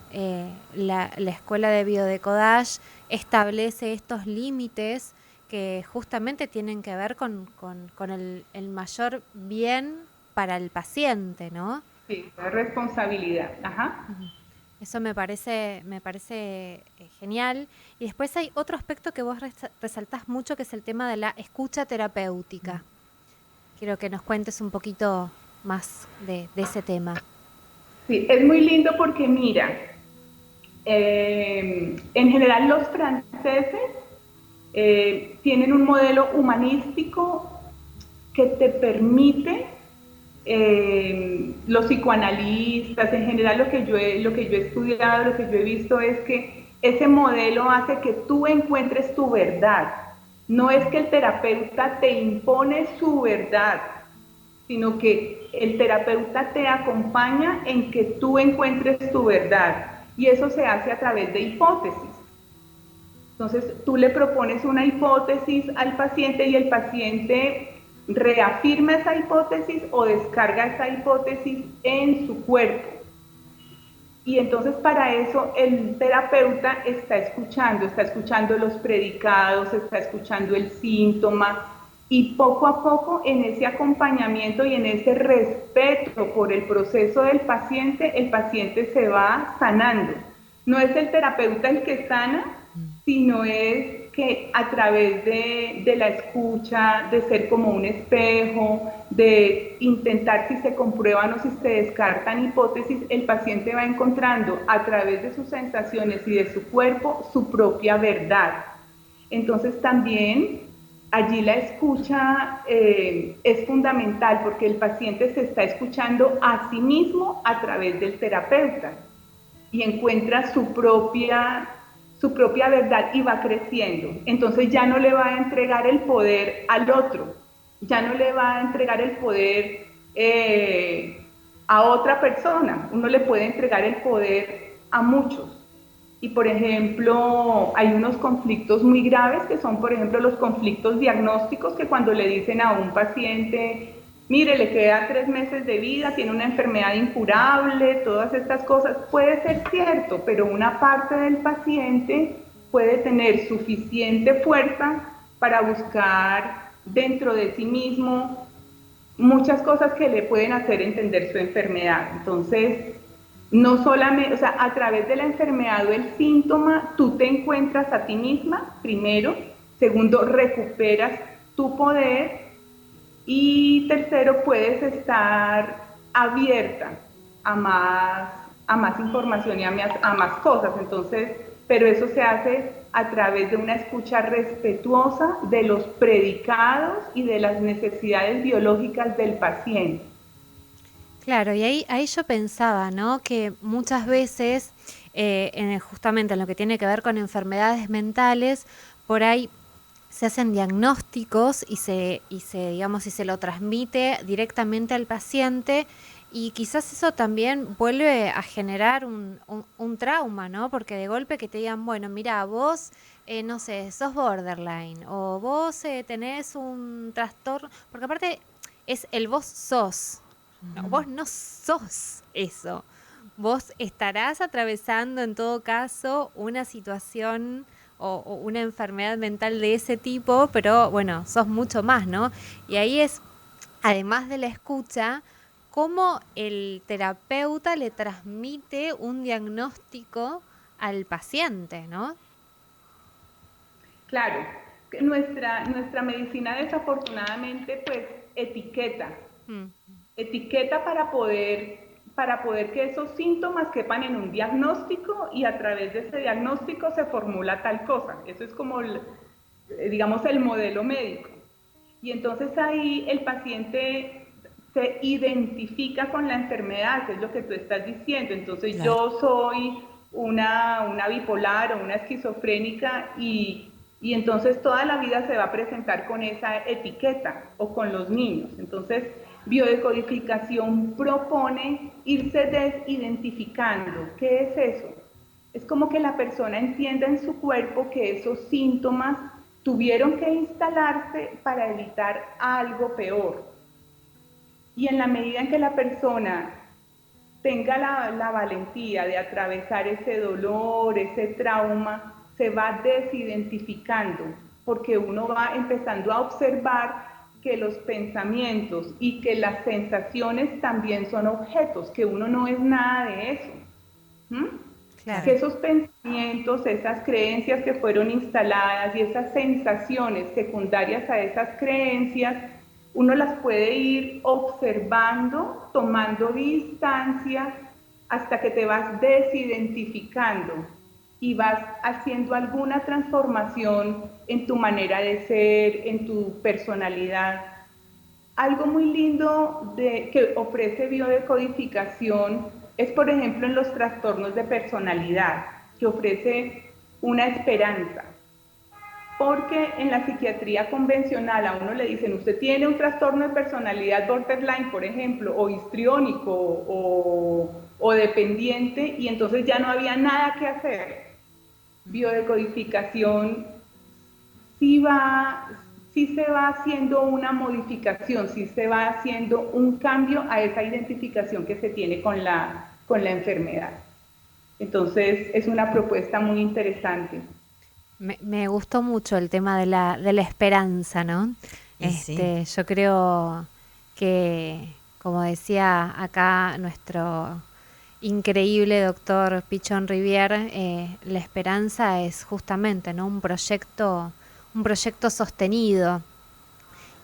la escuela de biodecodage establece estos límites que justamente tienen que ver con el mayor bien para el paciente, ¿no? Sí, la responsabilidad. Ajá. Eso me parece genial. Y después hay otro aspecto que vos resaltás mucho, que es el tema de la escucha terapéutica. Quiero que nos cuentes un poquito más de ese tema. Sí, es muy lindo porque mira, en general los franceses tienen un modelo humanístico que te permite, los psicoanalistas, en general lo que yo he estudiado, lo que yo he visto es que ese modelo hace que tú encuentres tu verdad. No es que el terapeuta te impone su verdad, sino que el terapeuta te acompaña en que tú encuentres tu verdad. Y eso se hace a través de hipótesis. Entonces, tú le propones una hipótesis al paciente y el paciente reafirma esa hipótesis o descarga esa hipótesis en su cuerpo. Y entonces para eso el terapeuta está escuchando los predicados, está escuchando el síntoma y poco a poco en ese acompañamiento y en ese respeto por el proceso del paciente, el paciente se va sanando. No es el terapeuta el que sana, sino es que a través de la escucha, de ser como un espejo, de intentar si se comprueban o si se descartan hipótesis, el paciente va encontrando a través de sus sensaciones y de su cuerpo su propia verdad. Entonces también allí la escucha es fundamental porque el paciente se está escuchando a sí mismo a través del terapeuta y encuentra su propia verdad y va creciendo. Entonces ya no le va a entregar el poder al otro, ya no le va a entregar el poder a otra persona, uno le puede entregar el poder a muchos. Y por ejemplo, hay unos conflictos muy graves que son, por ejemplo, los conflictos diagnósticos, que cuando le dicen a un paciente, mire, le queda 3 meses de vida, tiene una enfermedad incurable, todas estas cosas, puede ser cierto, pero una parte del paciente puede tener suficiente fuerza para buscar dentro de sí mismo muchas cosas que le pueden hacer entender su enfermedad. Entonces, no solamente, o sea, a través de la enfermedad o el síntoma, tú te encuentras a ti misma, primero. Segundo, recuperas tu poder. Y tercero, puedes estar abierta a más información y a más cosas. Entonces, pero eso se hace a través de una escucha respetuosa de los predicados y de las necesidades biológicas del paciente. Claro, y ahí yo pensaba, ¿no? Que muchas veces, justamente en lo que tiene que ver con enfermedades mentales, por ahí se hacen diagnósticos y digamos, y se lo transmite directamente al paciente, y quizás eso también vuelve a generar un trauma, ¿no? Porque de golpe que te digan, bueno, mira, vos, no sé, sos borderline, o vos tenés un trastorno, porque aparte es el vos sos. No, vos no sos eso. Vos estarás atravesando en todo caso una situación o una enfermedad mental de ese tipo, pero bueno, sos mucho más, ¿no? Y ahí es, además de la escucha, cómo el terapeuta le transmite un diagnóstico al paciente, ¿no? Claro, nuestra medicina desafortunadamente pues etiqueta. Etiqueta para poder que esos síntomas quepan en un diagnóstico y a través de ese diagnóstico se formula tal cosa. Eso es como, digamos, el modelo médico. Y entonces ahí el paciente se identifica con la enfermedad, que es lo que tú estás diciendo. Entonces claro, yo soy una bipolar o una esquizofrénica y entonces toda la vida se va a presentar con esa etiqueta o con los niños. Entonces, biodecodificación propone irse desidentificando. ¿Qué es eso? Es como que la persona entienda en su cuerpo que esos síntomas tuvieron que instalarse para evitar algo peor. Y en la medida en que la persona tenga la valentía de atravesar ese dolor, ese trauma, se va desidentificando, porque uno va empezando a observar que los pensamientos y que las sensaciones también son objetos, que uno no es nada de eso. Claro. Que esos pensamientos, esas creencias que fueron instaladas y esas sensaciones secundarias a esas creencias, uno las puede ir observando, tomando distancia, hasta que te vas desidentificando y vas haciendo alguna transformación en tu manera de ser, en tu personalidad. Algo muy lindo que ofrece biodecodificación es, por ejemplo, en los trastornos de personalidad, que ofrece una esperanza. Porque en la psiquiatría convencional a uno le dicen, usted tiene un trastorno de personalidad borderline, por ejemplo, o histriónico, o dependiente, y entonces ya no había nada que hacer. Biodecodificación sí se va haciendo una modificación, sí se va haciendo un cambio a esa identificación que se tiene con la enfermedad. Entonces es una propuesta muy interesante. Me gustó mucho el tema de la esperanza, ¿no? Sí. Yo creo que, como decía acá nuestro increíble doctor Pichón Rivière, la esperanza es justamente, ¿no?, un proyecto sostenido.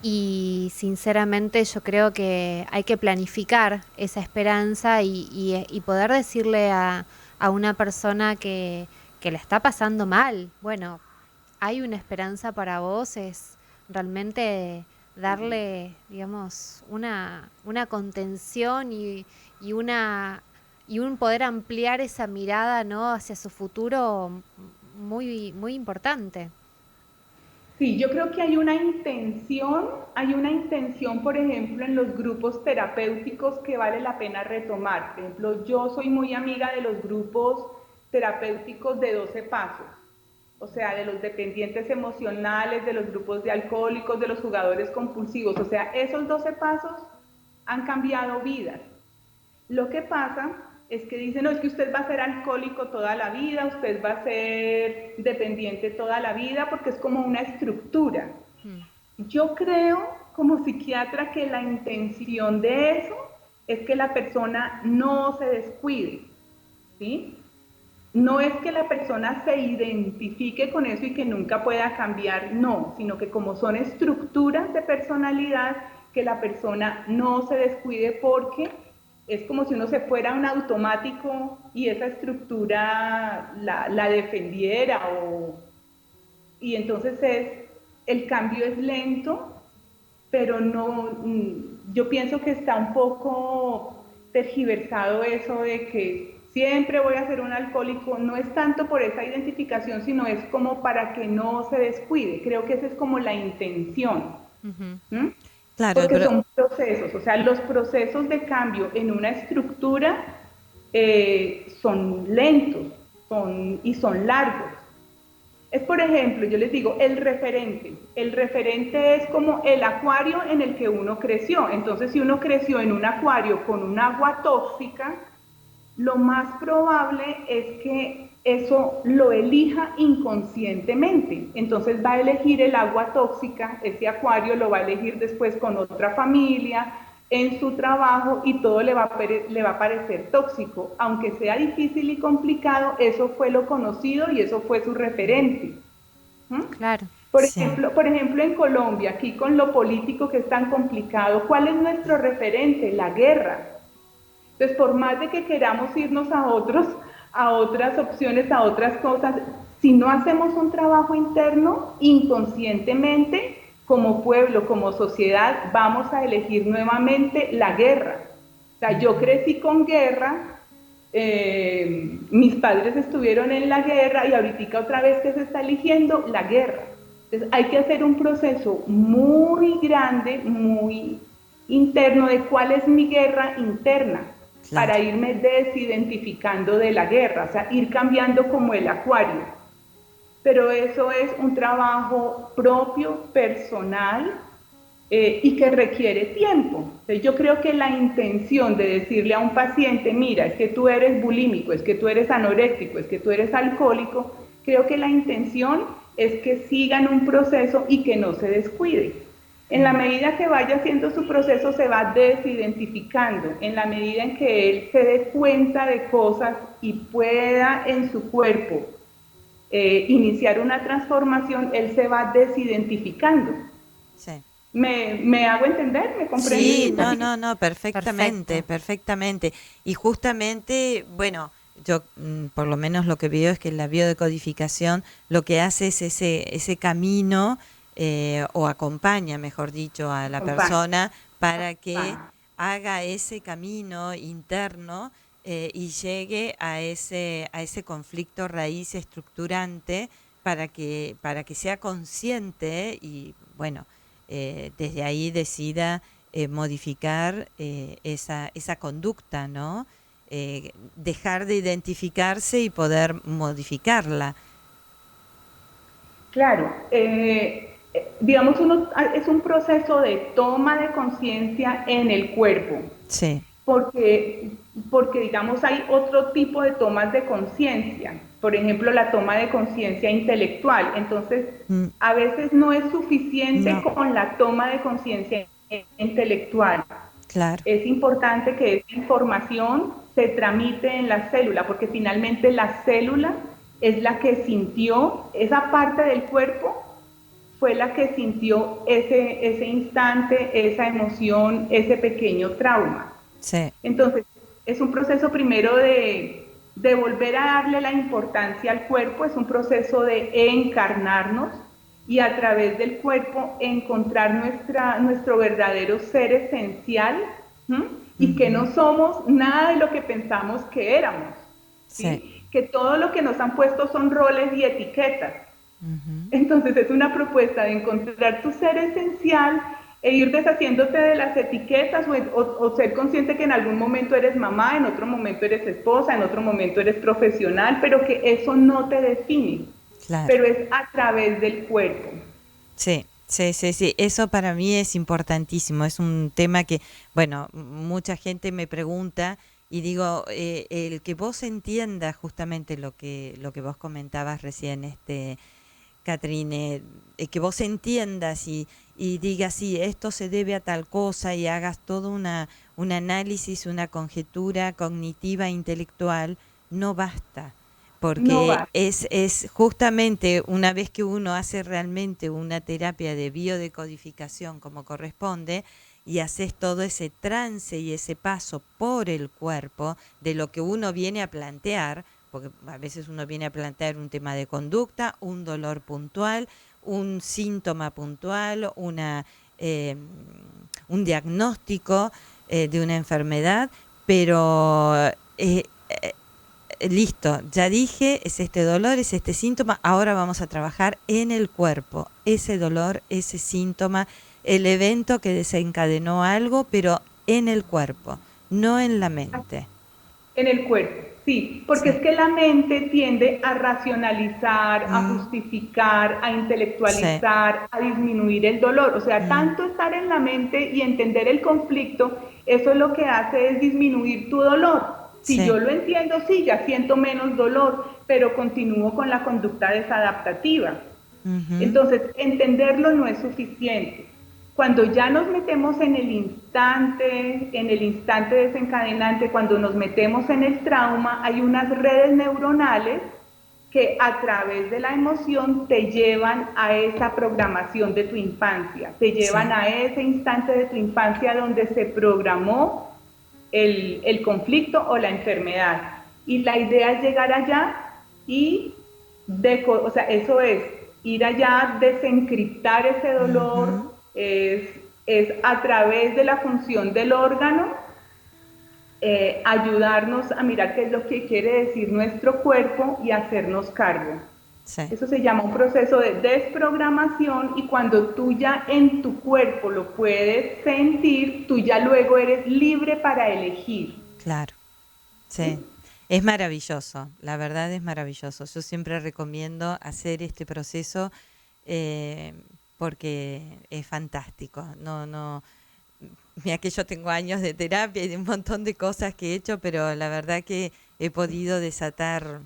Y sinceramente yo creo que hay que planificar esa esperanza y poder decirle a una persona que la está pasando mal, bueno, hay una esperanza para vos, es realmente darle, digamos, una contención y un poder ampliar esa mirada, ¿no?, hacia su futuro muy, muy importante. Sí, yo creo que hay una intención, por ejemplo, en los grupos terapéuticos que vale la pena retomar. Por ejemplo, yo soy muy amiga de los grupos terapéuticos de 12 pasos, o sea, de los dependientes emocionales, de los grupos de alcohólicos, de los jugadores compulsivos, o sea, esos 12 pasos han cambiado vidas. Lo que pasa es que dicen, no, es que usted va a ser alcohólico toda la vida, usted va a ser dependiente toda la vida, porque es como una estructura. Yo creo, como psiquiatra, que la intención de eso es que la persona no se descuide, ¿sí? No es que la persona se identifique con eso y que nunca pueda cambiar, no, sino que como son estructuras de personalidad, que la persona no se descuide porque es como si uno se fuera a un automático y esa estructura la defendiera, y entonces el cambio es lento, pero no, yo pienso que está un poco tergiversado eso de que siempre voy a ser un alcohólico. No es tanto por esa identificación, sino es como para que no se descuide. Creo que esa es como la intención. ¿Mm? Claro, Porque son procesos, o sea, los procesos de cambio en una estructura son lentos y son largos. Es, por ejemplo, yo les digo, el referente. El referente es como el acuario en el que uno creció. Entonces, si uno creció en un acuario con un agua tóxica, lo más probable es que eso lo elija inconscientemente. Entonces va a elegir el agua tóxica, ese acuario lo va a elegir después con otra familia, en su trabajo, y todo le va a parecer tóxico. Aunque sea difícil y complicado, eso fue lo conocido y eso fue su referente. Claro. Por ejemplo, en Colombia, aquí con lo político que es tan complicado, ¿cuál es nuestro referente? La guerra. Entonces, por más de que queramos irnos a otras opciones, a otras cosas, si no hacemos un trabajo interno, inconscientemente, como pueblo, como sociedad, vamos a elegir nuevamente la guerra. O sea, yo crecí con guerra, mis padres estuvieron en la guerra y ahorita otra vez que se está eligiendo la guerra. Entonces, hay que hacer un proceso muy grande, muy interno de cuál es mi guerra interna. Claro. Para irme desidentificando de la guerra, o sea, ir cambiando como el acuario. Pero eso es un trabajo propio, personal, y que requiere tiempo. Entonces, yo creo que la intención de decirle a un paciente, mira, es que tú eres bulímico, es que tú eres anoréctico, es que tú eres alcohólico, creo que la intención es que sigan un proceso y que no se descuide. En la medida que vaya haciendo su proceso, se va desidentificando. En la medida en que él se dé cuenta de cosas y pueda en su cuerpo iniciar una transformación, él se va desidentificando. Sí. ¿Me hago entender? ¿Me comprende? Sí, no, perfectamente. Y justamente, bueno, yo por lo menos lo que veo es que la biodecodificación lo que hace es ese camino, o acompaña, mejor dicho, a la persona para que haga ese camino interno, y llegue a ese conflicto raíz estructurante para que sea consciente y, bueno, desde ahí decida modificar esa conducta, ¿no? Dejar de identificarse y poder modificarla. Claro, digamos, es un proceso de toma de conciencia en el cuerpo. Sí. Porque, digamos, hay otro tipo de tomas de conciencia. Por ejemplo, la toma de conciencia intelectual. Entonces, a veces no es suficiente con la toma de conciencia intelectual. Claro. Es importante que esa información se tramite en la célula, porque finalmente la célula es la que sintió, esa parte del cuerpo fue la que sintió ese instante, esa emoción, ese pequeño trauma. Sí. Entonces, es un proceso primero de volver a darle la importancia al cuerpo, es un proceso de encarnarnos y a través del cuerpo encontrar nuestro verdadero ser esencial, y que no somos nada de lo que pensamos que éramos. ¿Sí? Que todo lo que nos han puesto son roles y etiquetas. Entonces es una propuesta de encontrar tu ser esencial e ir deshaciéndote de las etiquetas, o ser consciente que en algún momento eres mamá, en otro momento eres esposa, en otro momento eres profesional, pero que eso no te define. Claro. Pero es a través del cuerpo. Sí. Eso para mí es importantísimo. Es un tema que, bueno, mucha gente me pregunta y digo, el que vos entiendas justamente lo que vos comentabas recién, Catrine, que vos entiendas y digas, sí, esto se debe a tal cosa, y hagas todo un análisis, una conjetura cognitiva, intelectual, no basta. Porque es justamente una vez que uno hace realmente una terapia de biodecodificación como corresponde, y haces todo ese trance y ese paso por el cuerpo de lo que uno viene a plantear, porque a veces uno viene a plantear un tema de conducta, un dolor puntual, un síntoma puntual, un diagnóstico de una enfermedad, pero listo, ya dije, es este dolor, es este síntoma, ahora vamos a trabajar en el cuerpo, ese dolor, ese síntoma, el evento que desencadenó algo, pero en el cuerpo, no en la mente. En el cuerpo, sí, porque es que la mente tiende a racionalizar, a justificar, a intelectualizar, a disminuir el dolor. O sea, tanto estar en la mente y entender el conflicto, eso lo que hace es disminuir tu dolor. Si yo lo entiendo, sí, ya siento menos dolor, pero continúo con la conducta desadaptativa. Entonces, entenderlo no es suficiente. Cuando ya nos metemos en el instante desencadenante, cuando nos metemos en el trauma, hay unas redes neuronales que a través de la emoción te llevan a esa programación de tu infancia, te llevan a ese instante de tu infancia donde se programó el conflicto o la enfermedad. Y la idea es llegar allá y, o sea, eso es, ir allá, desencriptar ese dolor, es a través de la función del órgano, ayudarnos a mirar qué es lo que quiere decir nuestro cuerpo y hacernos cargo. Eso se llama un proceso de desprogramación, y cuando tú ya en tu cuerpo lo puedes sentir, tú ya luego eres libre para elegir. Claro, sí. Es maravilloso, la verdad es maravilloso. Yo siempre recomiendo hacer este proceso porque es fantástico. Mira que yo tengo años de terapia y de un montón de cosas que he hecho, pero la verdad que he podido desatar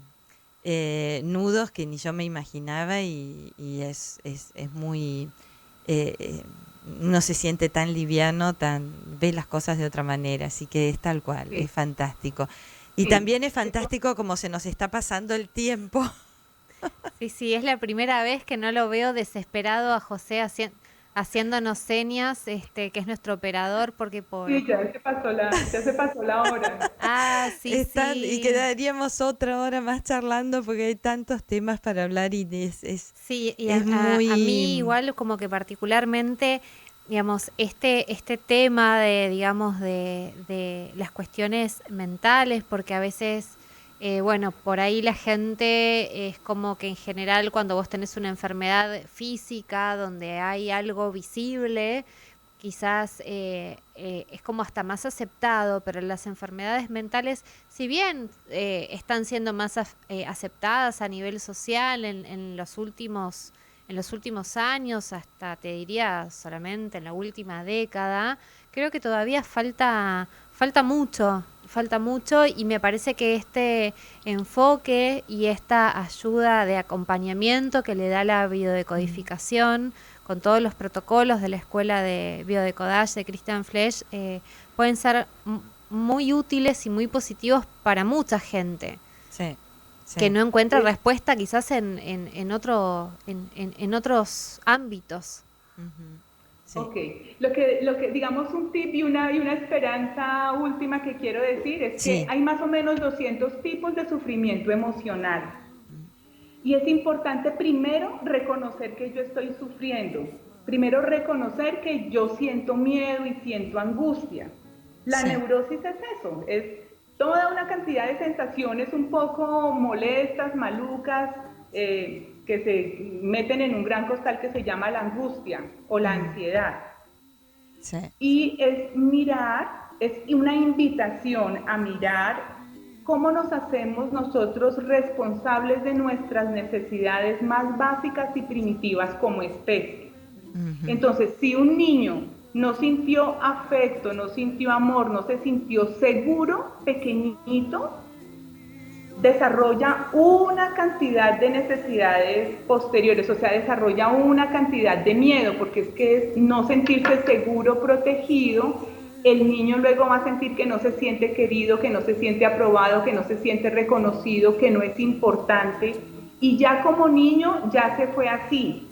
nudos que ni yo me imaginaba, y es muy... uno se siente tan liviano, ve las cosas de otra manera, así que es tal cual, es fantástico. Y también es fantástico como se nos está pasando el tiempo. Sí, es la primera vez que no lo veo desesperado a José haciéndonos señas, que es nuestro operador, porque Sí, ya se pasó la hora. Sí. Y quedaríamos otra hora más charlando porque hay tantos temas para hablar y a mí igual como que particularmente, digamos, este tema de las cuestiones mentales, porque a veces, por ahí la gente es como que en general cuando vos tenés una enfermedad física donde hay algo visible, quizás es como hasta más aceptado, pero las enfermedades mentales, si bien están siendo más aceptadas a nivel social en los últimos años, hasta te diría solamente en la última década, creo que todavía falta mucho, y me parece que este enfoque y esta ayuda de acompañamiento que le da la biodecodificación con todos los protocolos de la Escuela de Biodecodage de Christian Flesch pueden ser muy útiles y muy positivos para mucha gente. Sí. Que no encuentra respuesta quizás en otros ámbitos. Sí. Ok, lo que digamos un tip y una esperanza última que quiero decir es que hay más o menos 200 tipos de sufrimiento emocional. Y es importante primero reconocer que yo estoy sufriendo, primero reconocer que yo siento miedo y siento angustia. La neurosis es eso, es toda una cantidad de sensaciones un poco molestas, malucas, que se meten en un gran costal que se llama la angustia o la ansiedad. Sí. Y es una invitación a mirar cómo nos hacemos nosotros responsables de nuestras necesidades más básicas y primitivas como especie. Entonces, si un niño no sintió afecto, no sintió amor, no se sintió seguro, pequeñito, desarrolla una cantidad de necesidades posteriores, o sea, desarrolla una cantidad de miedo, porque es que es no sentirse seguro, protegido. El niño luego va a sentir que no se siente querido, que no se siente aprobado, que no se siente reconocido, que no es importante, y ya como niño ya se fue así.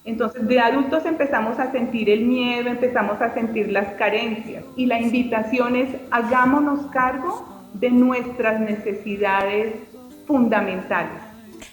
Entonces, de adultos empezamos a sentir el miedo, empezamos a sentir las carencias. Y la invitación es, hagámonos cargo de nuestras necesidades fundamentales.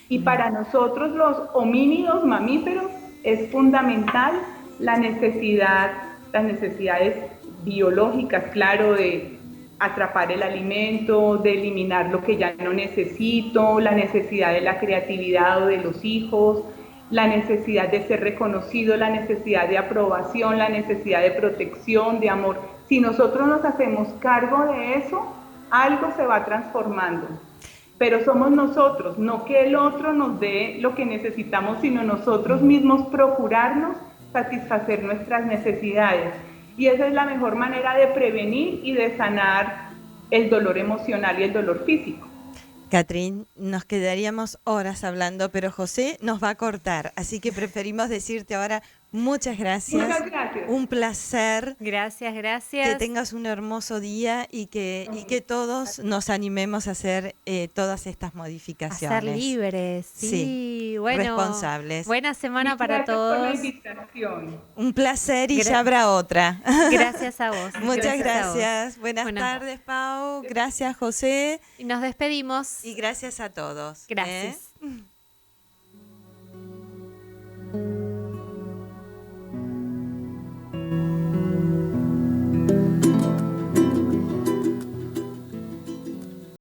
Y para nosotros los homínidos mamíferos es fundamental las necesidades biológicas, claro, de atrapar el alimento, de eliminar lo que ya no necesito, la necesidad de la creatividad o de los hijos, la necesidad de ser reconocido, la necesidad de aprobación, la necesidad de protección, de amor. Si nosotros nos hacemos cargo de eso, algo se va transformando. Pero somos nosotros, no que el otro nos dé lo que necesitamos, sino nosotros mismos procurarnos satisfacer nuestras necesidades. Y esa es la mejor manera de prevenir y de sanar el dolor emocional y el dolor físico. Catherine, nos quedaríamos horas hablando, pero José nos va a cortar, así que preferimos decirte ahora muchas gracias. Muchas gracias. Un placer. Gracias, gracias. Que tengas un hermoso día y que todos nos animemos a hacer todas estas modificaciones. A ser libres, sí, bueno, responsables. Buena semana para gracias todos. Por la invitación. Un placer y ya habrá otra. Gracias a vos. Muchas gracias. Buenas tardes, Pau. Gracias, José. Y nos despedimos. Y gracias a todos. Gracias.